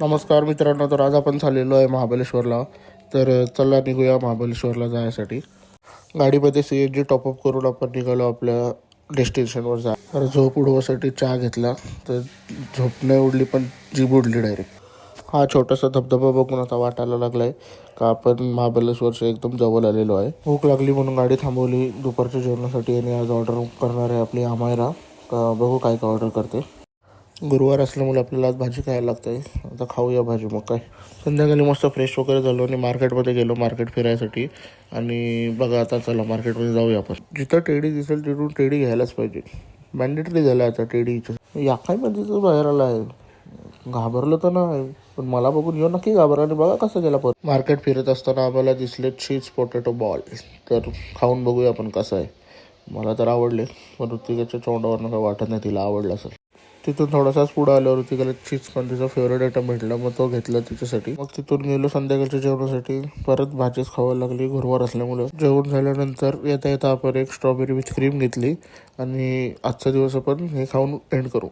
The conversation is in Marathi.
नमस्कार मित्रांनो, तर आज आपण चाललेलो आहे महाबळेश्वरला. तर चला निघूया महाबळेश्वरला जायसाठी. गाडीमध्ये CNG टॉपअप करून आपण निघालो आपल्या डेस्टिनेशनवर जा. तर झोप उडवासाठी चहा घेतला, तर झोप नाही उडली पण जीभ उडली डायरेक्ट. हा छोटासा धबधबा बघून आता वाटायला लागला आहे का आपण महाबळेश्वरच्या एकदम जवळ आलेलो आहे. भूक लागली म्हणून गाडी थांबवली दुपारच्या जेवणासाठी. आणि आज ऑर्डर करणार आहे आपली अमायरा. बघू काय काय ऑर्डर करते. गुरुवार असल्यामुळे आपल्याला आज भाजी खायला लागते. आता खाऊया भाजी. मग काय, संध्याकाळी मस्त फ्रेश वगैरे झालो आणि मार्केटमध्ये गेलो मार्केट फिरायसाठी. आणि बघा आता चला मार्केटमध्ये जाऊया आपण. जिथं टेडी दिसेल तिथून टेडी घ्यायलाच पाहिजे. मॅन्डेटरी झालं आता टेडीचं. याकायमध्ये तर बाहेर आला आहे. घाबरलं तर नाही, पण मला बघून येऊ नक्की घाबरला. आणि बघा कसं गेला. पण मार्केट फिरत असताना आम्हाला दिसले चीज पोटॅटो बॉल. तर खाऊन बघूया आपण कसं आहे. मला तर आवडले, पण ऋतिकाच्या तोंडावरनं काय वाटत नाही तिला आवडलं असेल. तिथून थोडासाच पुढं आल्यावर ऋतिकाला चीज पण तिचा फेवरेट आयटम भेटला, मग तो घेतला तिच्यासाठी. मग तिथून गेलो संध्याकाळच्या जेवणासाठी. परत भाजीच खावायला लागली गुरुवार असल्यामुळे. जेवण झाल्यानंतर येता येता आपण एक स्ट्रॉबेरी विथ क्रीम घेतली. आणि आजचा दिवस आपण हे खाऊन एंड करू.